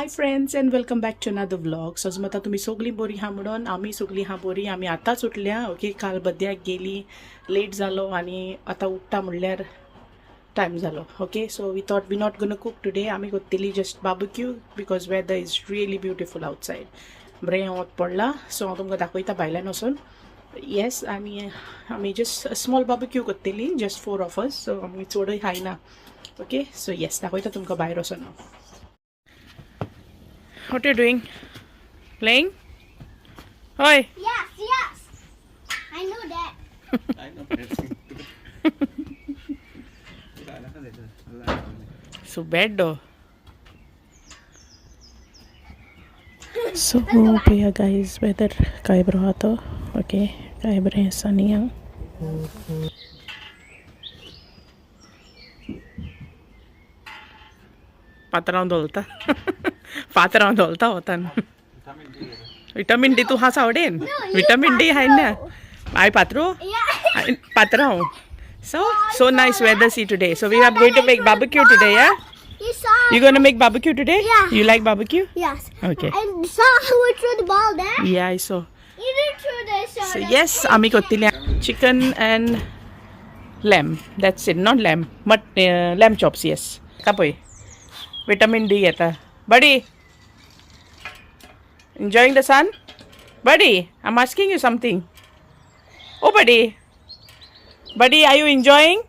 Friends and welcome back to another vlog. So आता तुम्ही सगळी बरी हा म्हणून आम्ही सगळी हा बरी. आम्ही आताच उठल्या. ओके, काल बद्याक गेली, लेट जालो आणि आता उठता म्हणल्यार टाइम जालो. Okay, so we thought we not gonna cook today. आम्ही करतली just barbecue because weather is really beautiful outside. बरें वत पडला. सो हांव तुमकां दाखयता भायल्यान वचून. येस, आमी जस्ट स्मॉल बार्बेक्यू करतली, जस्ट 4 of us. सो आमी चडय खायना. ओके, सो येस, दाखयता तुमकां भायर वचून हांव. What are you doing? Playing? Oi! Yes, yes. I know that. I know that. So bad though. So yeah guys, weather kai bro to. Okay, kai bre sunny ang. Patrão dolta. Patrão dolta hotan. Vitamin D tu has आवडेन. Vitamin D है ना. Ai patro? Yeah. Patrão. So nice weather see today. So we are going to make barbecue today, yeah? You saw. You gonna make barbecue today? Yeah. You like barbecue? Yes. Okay. And saw how we threw the ball there. Yeah, I saw. You didn't throw this. So yes, ami kottili chicken and lamb. That's it, not lamb, but lamb chops. Yes. Kapoy. Vitamin D yeta. Buddy. Enjoying the sun? Buddy, I'm asking you something. Oh, buddy. Buddy, are you enjoying?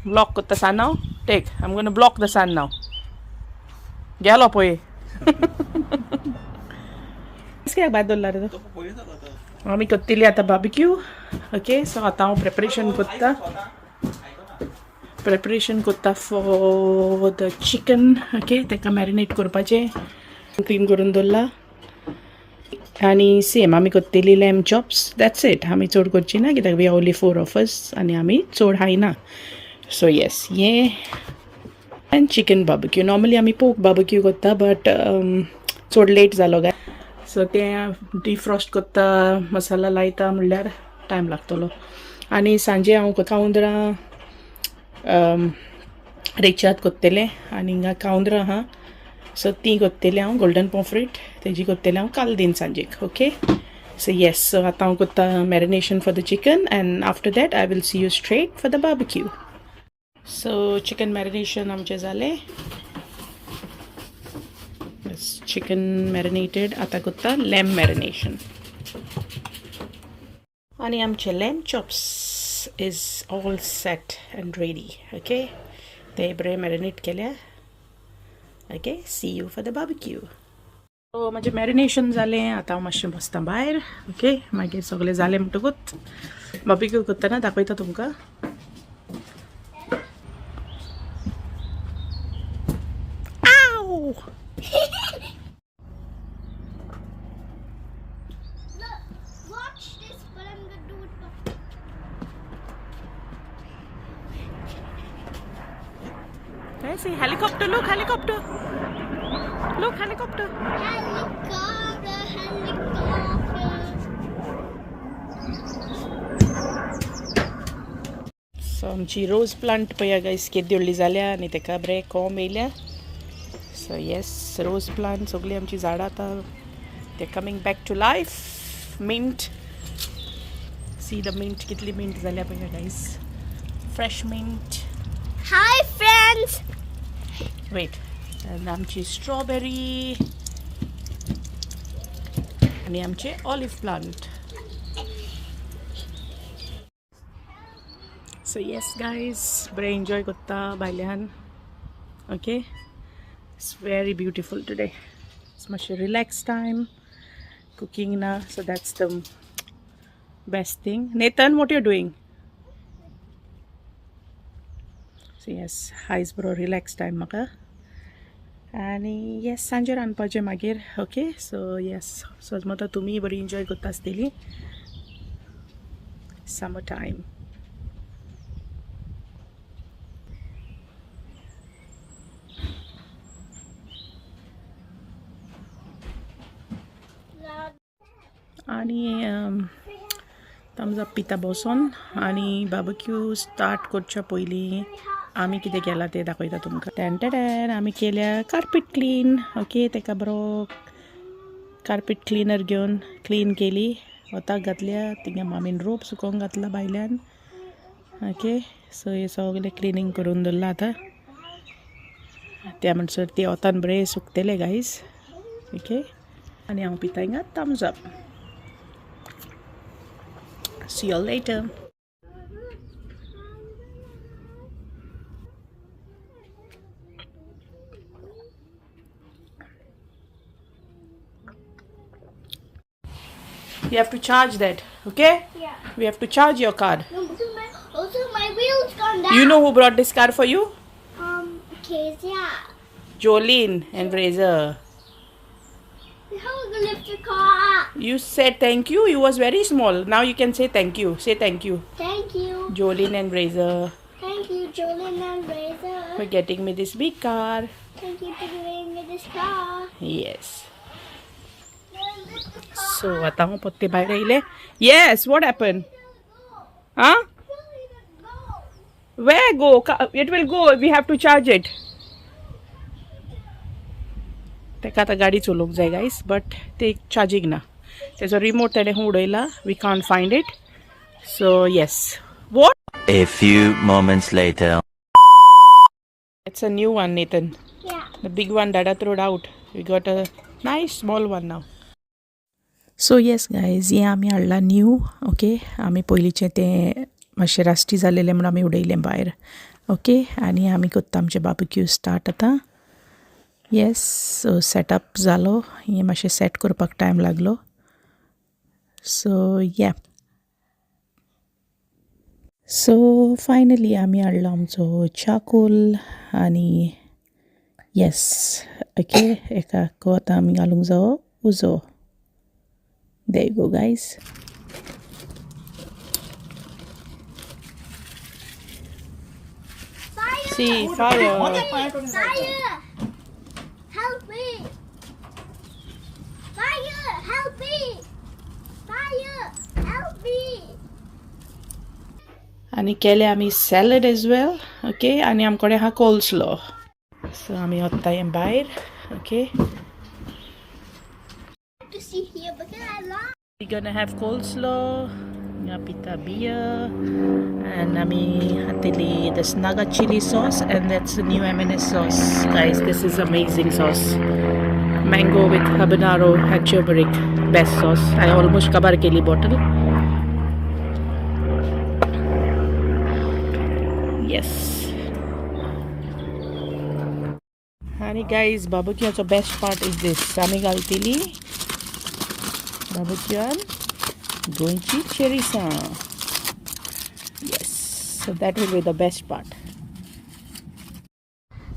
Block the sun now. Take. I'm going to block the sun now. Gelo poy. Kaya ba dollar to? Mami kottili ata barbecue. Okay, so आता हांव preparation कोत्ता for the chicken. Okay, तेका marinate करपाचें, clean करून दवरला. आणि same आमी कोत्तेली लॅम चॉप्स. That's it. आमी चड करची ना कित्याक we are only 4 of us आनी आमी चड खायना. So yes, yeah and chicken barbecue. Normally आमी पोक बार्बेक्यू करता बट चड लेट जालो काय. सो तें डिफ्रॉस्ट करता, मसाला लायता म्हणल्यार टायम लागतलो. आनी सांजे हांव काउंदरां रेच्याद कोत्तेलें आनी हिंगा काउंदरां आहा. सो ती कोत्तेलें हांव गोल्डन पॉफ्रेट, तेजी कोत्तेलें हांव काल दिन सांजेक. ओके, सो येस, सो आतां हांव कोत्ता marination for the chicken and after that I will see you straight for the barbecue. So chicken marination आमचें जालें. Chicken marinated. आतां कोत्ता लॅम्ब मॅरिनेशन. आनी आमचे lamb chops is all set and ready. Okay, ते बरें मॅरिनेट केल्या. Okay, see you for the barbecue. So म्हजें मॅरिनेशन जालें. आतां हांव मातशें बसता भायर. ओके, मागीर सगळें जालें म्हणटकूच बार्बेक्यू करतना दाखयता तुमकां. Watch this, but I'm gonna do it. Hey, see helicopter. Look, helicopter. Look, helicopter. Helicopter, helicopter. सो आमची रोज प्लांट पळया गायस केदी व्हडली जाल्या आनी तेका बरें कोंब येयल्या. सो येस, रोज प्लांट सगळीं आमची झाडां आतां ते coming back to life. Mint, see the mint, कितली मिंट जाल्या पळया guys. Fresh mint. Hi, friends. Wait, आनी आमची स्ट्रॉबेरी आनी आमचे olive plant. So yes guys, बरें एन्जॉय करता भायल्यान. Okay, it's very beautiful today. It's मातशें रिलॅक्स टायम, कुकिंग ना. So that's the best thing. Netan, what you doing? So yes, हायज बरो रिलॅक्स टायम म्हाका. आनी येस, सांजे रांदपाचें मागीर. ओके, सो येस, सो आतां तुमी बरी एन्जॉय करता आसतली समर टायम. आणि thumbs up पिता बसून. आणि बार्बेक्यू स्टार्ट करच्या पयलीं आमी कितें केलां तें दाखयता तुमकां. टॅन आमी केल्या कार्पेट क्लीन. ओके, तेका बरो कार्पेट क्लिनर घेवन क्लीन केली. वताक घातल्या, तिंगा मामीन रोप सुकोवंक घातला भायल्यान. ओके, सो हें सगलें क्लिनींग करून दवरलां आतां. त्या म्हणसर ती वतान बरें सुकतलें गायज. ओके, आनी हांव पिता हिंगा thumbs up. See you later. You have to charge that, okay? Yeah. We have to charge your car. No, also my wheel's gone down. You know who brought this car for you? Kezia. Jolene and Fraser. How are we gonna lift the car up? You said thank you. You was very small. Now you can say thank you. Say thank you. Thank you. Jolene and Fraser Thank you, Jolene and Razor. for getting me this big car. Thank you for giving me this car. Yes. Lift the car. So, आता हूँ पत्ते बाहर आइले. Yes, what happened? Huh? Where go? It will go. We have to charge it. तेका आता गाडी चलोवंक जाय गायस, बट ते चार्जिंग ना. तेजो रिमोट तेणें उडयला. We can't find it. So yes. What? A few moments later. It's a new one, Nathan. Yeah. The big one Dada threw out. We got a nice small one now. So yes guys, हे आमी हाडला new. Okay, आमी पयलींचें तें मातशें रास्टी जालेलें म्हणून आमी उडयलें भायर. ओके, आनी आमी कोत्ता आमचें BBQ स्टार्ट आतां. येस, सो सेटअप जालो. हें मातशें सेट करपाक टायम लागलो. सो या, सो फायनली आमी हाडलो आमचो चाकोल. आनी येस, ओके, एका आतां आमी घालूंक जायो उजो. There you go guys. Fire! See, fire. Fire! Help me! Fire! Help me! Fire! Help me! आनी केले आमी सॅलड एज वेल. ओके, आनी आमकोडे आहा कोल्सलो. सो आमी वत्ता हें भायर. Okay, To see here because I love. we're gonna have coleslaw, pita beer, and nami hatili this naga chili sauce, and that's the new M&S sauce. Guys, this is amazing sauce. Mango with habanero and turmeric, best sauce. I almost kabar keli bottle. Yes. And guys, BBQ's best part is this. Sami galtili. BBQ goanchi cherry sa. Yes, so that will be the best part.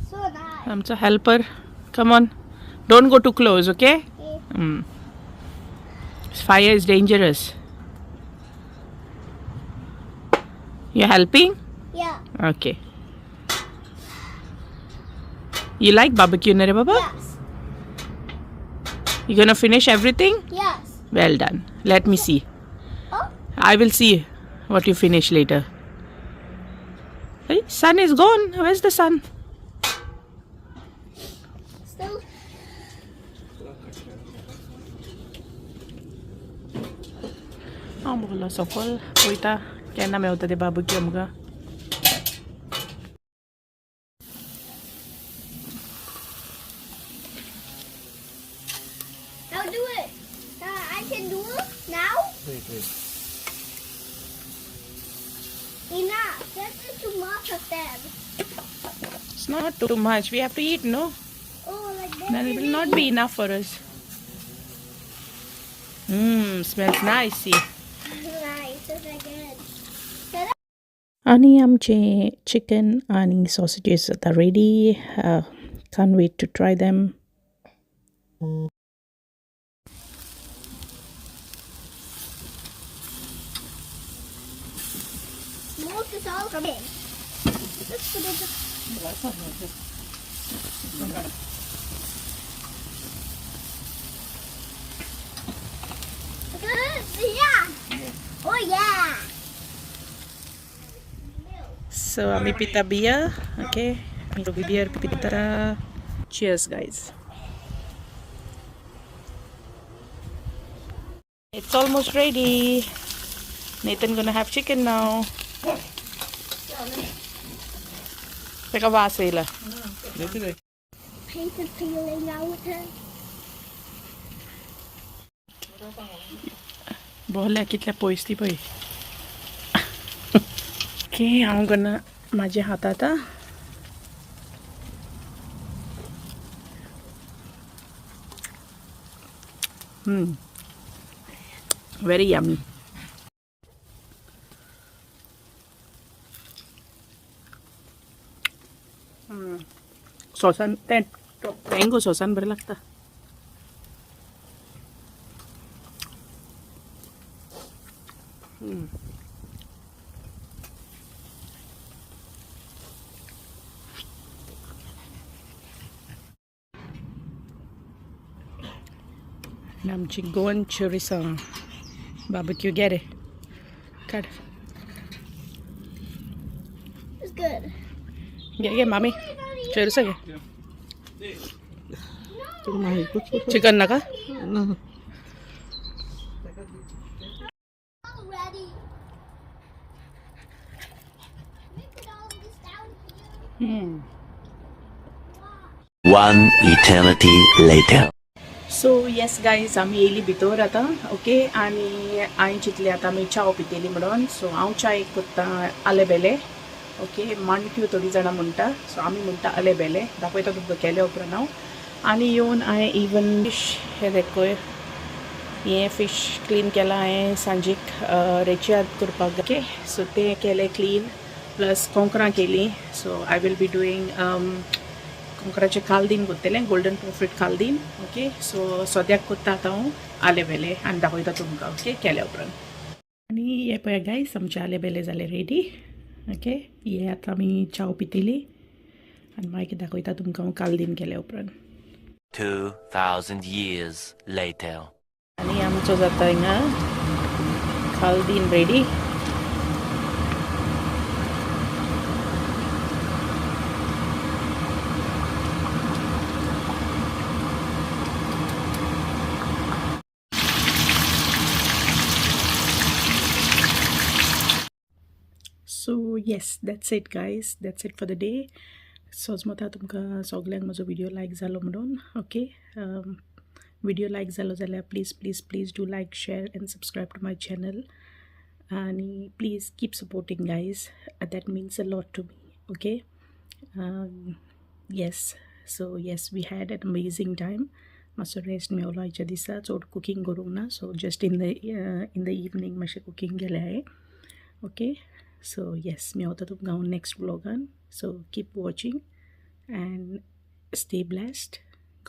So nice. I'm a helper. Come on, don't go too close, okay? Okay. Fire is dangerous. You're helping? Yeah. Okay. You like BBQ, Nare Baba? Yes. You gonna finish everything? Yes. Well done. Let me see. Oh. I will see what you finish later. Hey, sun is gone. Where's the sun? Still. Bola sokol. Poita. Kaya na may uta de BBQ mga. Now do it. I can do it now. Wait. Enough. That's too much of them. It's not too much. We have to eat, no? Oh, like that. Then it will not be enough for us. Smells nice. See. Nice. So good. आणि आमचे chicken आणि sausages are ready. Can't wait to try them. Smoke is all coming. Let's put it. Good. Yeah. Oh yeah. So ami pita beer. Okay. Ami beer pita. Cheers, guys. It's almost ready. Nathan gonna have chicken now. Teka vasila. Paper peeling out. Bohle kitल्या पोइस्ती पई. Okay, I'm gonna माझ्या हातात very yummy. सॉसान ते mango सॉसान बरं लागतं. आणि आमची Goan चोरिसा BBQ get it. Cut. It's good. Get mommy. Chorizo get. Chicken naka? All ready. Make it all this down here. One eternity later. So yes guys आमी येयली भितर आतां ओके आनी हांवें चिंतलें आतां आमी च्या पितेली म्हणून सो हांव च्यायेक कोत्ता आलेबेले ओके माणक्यो थोडी जाणां म्हणटा सो आमी म्हणटा आलेबेले दाखयता तुमकां केले उपरांत हांव आनी येवन हांवें इवन फीश हे देखोय हें फीश क्लीन केलां हांवें सांजीक रेच्याद करपाक ओके सो तें केलें क्लीन प्लस कोंकरां केलीं so I will be doing कोंकराचें कालदीन कोत्तलें गोल्डन प्रोफीट कालदीन ओके सो सद्याक कोत्ता आतां हांव आलेबेले आनी दाखयता तुमकां ओके केल्या उपरांत आनी हे पळय गायस आमचे आलेबेले जाले रेडी ओके हे आतां आमी च्या पितेली आनी मागीर दाखयता तुमकां हांव कालदीन केल्या उपरांत 2000 years later. आनी आमचो जाता हिंगा कालदीन ready So yes, that's it guys, that's it for the day. सोजमोता तुमकां सगल्यांक म्हजो व्हिडिओ लायक जालो म्हणून ओके व्हिडिओ लायक जालो जाल्यार please do like share and subscribe to my channel आनी please keep supporting guys that means a lot to me okay yes so yes we had an amazing time मातसो rest मेवलो आयच्या दिसा चड cooking करूंक ना so just in the evening मातशें cooking केलें हांवें ओके so yes मेवता तुमकां हांव नेक्स्ट ब्लॉगान so keep watching and stay blessed.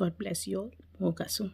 God bless you all. Mogasu.